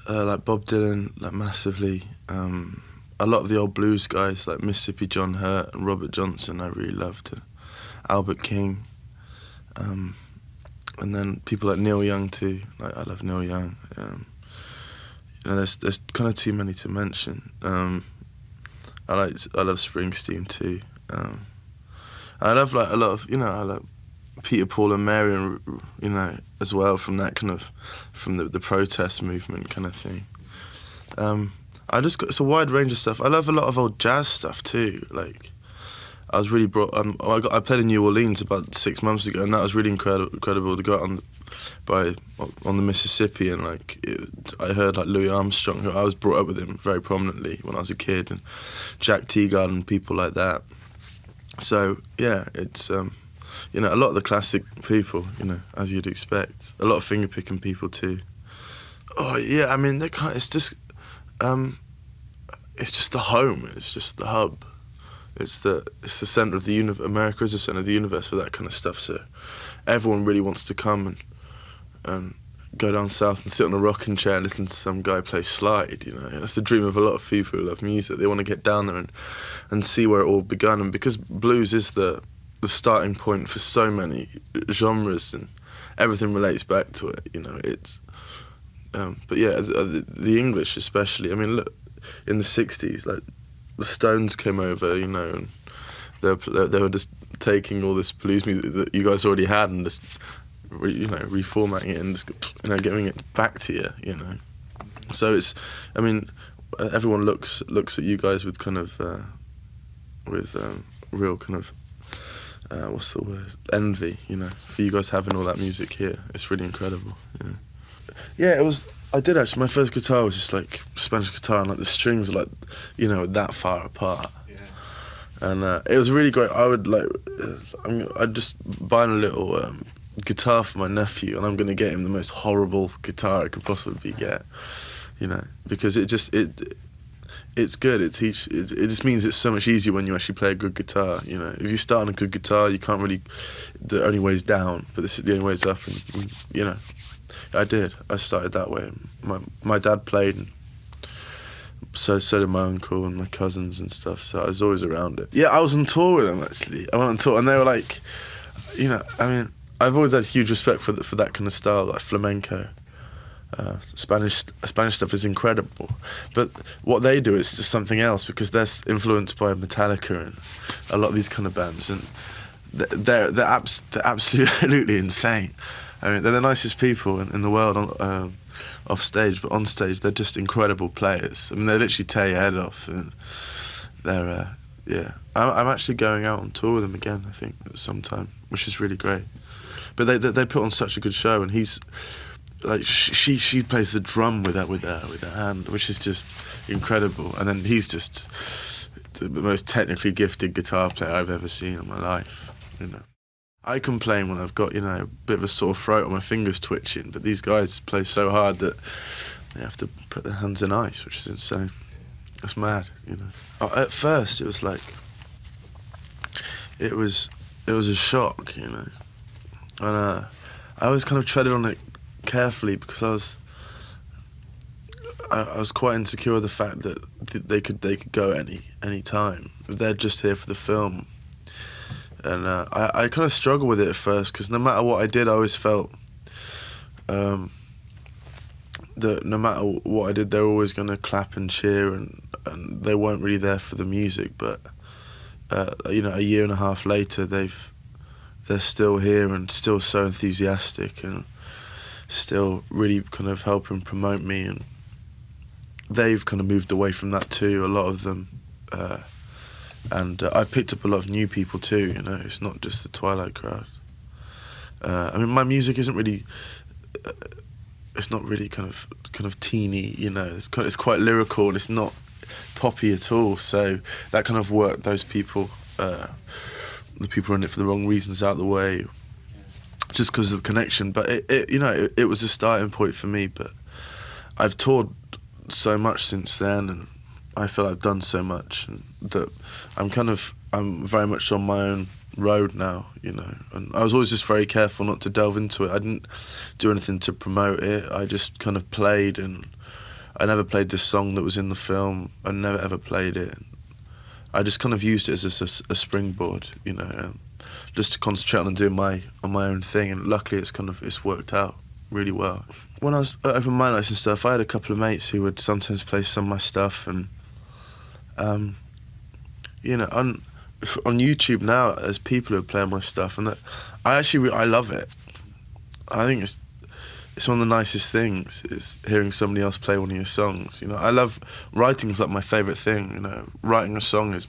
like Bob Dylan, like massively. A lot of the old blues guys like Mississippi John Hurt and Robert Johnson I really loved. Albert King. And then people like Neil Young too. Like I love Neil Young. You know, there's kind of too many to mention. I love Springsteen too. I love like a lot of, you know, I like Peter, Paul and Mary, and, you know, as well, from that kind of, from the protest movement kind of thing. I just got, it's a wide range of stuff. I love a lot of old jazz stuff too. Like, I was really brought. I played in New Orleans about 6 months ago, and that was really incredible to go out on the Mississippi, and like I heard like Louis Armstrong, who I was brought up with him very prominently when I was a kid, and Jack Teagarden and people like that. So yeah, it's you know, a lot of the classic people, you know, as you'd expect. A lot of finger picking people too. Oh yeah, I mean, it's just the home. It's just the hub. It's the centre of the universe. America is the centre of the universe for that kind of stuff. So everyone really wants to come and go down south and sit on a rocking chair and listen to some guy play slide. You know, that's the dream of a lot of people who love music. They want to get down there and see where it all began. And because blues is the starting point for so many genres, and everything relates back to it. You know, it's. But yeah, the English especially. I mean, look, in the '60s, like, the Stones came over, you know, and they were just taking all this blues music that you guys already had and just, you know, reformatting it and just, you know, giving it back to you, you know. So it's, I mean, everyone looks at you guys with kind of, real kind of, what's the word? Envy, you know, for you guys having all that music here. It's really incredible. Yeah. Yeah, it was. I did actually. My first guitar was just like Spanish guitar, and like the strings were like, you know, that far apart. Yeah. And it was really great. I would like, I'd just buy a little guitar for my nephew, and I'm gonna get him the most horrible guitar I could possibly get, you know, because it's good. It just means it's so much easier when you actually play a good guitar. You know, if you start on a good guitar, you can't really. The only way's down, but the only way's up, and you know. I did. I started that way. My dad played, and so did my uncle and my cousins and stuff. So I was always around it. Yeah, I was on tour with them actually. I went on tour, and they were like, you know, I mean, I've always had huge respect for that kind of style, like flamenco. Spanish stuff is incredible, but what they do is just something else, because they're influenced by Metallica and a lot of these kind of bands, and they're absolutely insane. I mean, they're the nicest people in the world off stage, but on stage they're just incredible players. I mean, they literally tear your head off, and they're yeah. I'm actually going out on tour with them again, I think, sometime, which is really great. But they put on such a good show, and he's like she plays the drum with her hand, which is just incredible. And then he's just the most technically gifted guitar player I've ever seen in my life, you know. I complain when I've got, you know, a bit of a sore throat or my fingers twitching, but these guys play so hard that they have to put their hands in ice, which is insane. That's mad, you know. At first, it was like, it was a shock, you know, and I was kind of treaded on it carefully, because I was quite insecure of the fact that they could go any time. They're just here for the film. And I kind of struggled with it at first, because no matter what I did, I always felt that no matter what I did, they were always going to clap and cheer, and they weren't really there for the music. But you know, a year and a half later, they're still here and still so enthusiastic and still really kind of helping promote me. And they've kind of moved away from that too, a lot of them. And I've picked up a lot of new people too, you know, it's not just the Twilight crowd. I mean, my music isn't really, it's not really kind of teeny, you know, it's quite lyrical, and it's not poppy at all, so that kind of worked those people, the people in it for the wrong reasons out of the way, just because of the connection. But it was a starting point for me, but I've toured so much since then, and I feel I've done so much, and that I'm very much on my own road now, you know. And I was always just very careful not to delve into it. I didn't do anything to promote it. I just kind of played and I never played this song that was in the film. I never ever played it. I just kind of used it as a springboard, you know, just to concentrate on doing my own thing. And luckily, it's worked out really well. When I was at open mic nights and stuff, I had a couple of mates who would sometimes play some of my stuff, and you know, on YouTube now, there's people who are playing my stuff, and I love it. I think it's one of the nicest things is hearing somebody else play one of your songs. You know, I love writing is like my favourite thing. You know, writing a song is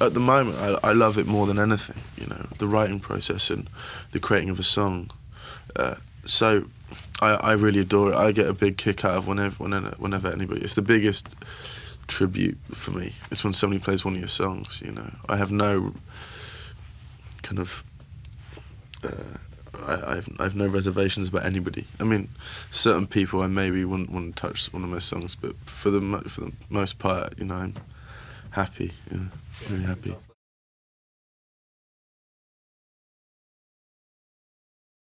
at the moment I love it more than anything. You know, the writing process and the creating of a song. So I really adore it. I get a big kick out of whenever anybody. It's the biggest tribute for me. It's when somebody plays one of your songs. You know, I have no kind of. I have no reservations about anybody. I mean, certain people I maybe wouldn't want to touch one of my songs, but for the most part, you know, I'm happy. You know, really happy.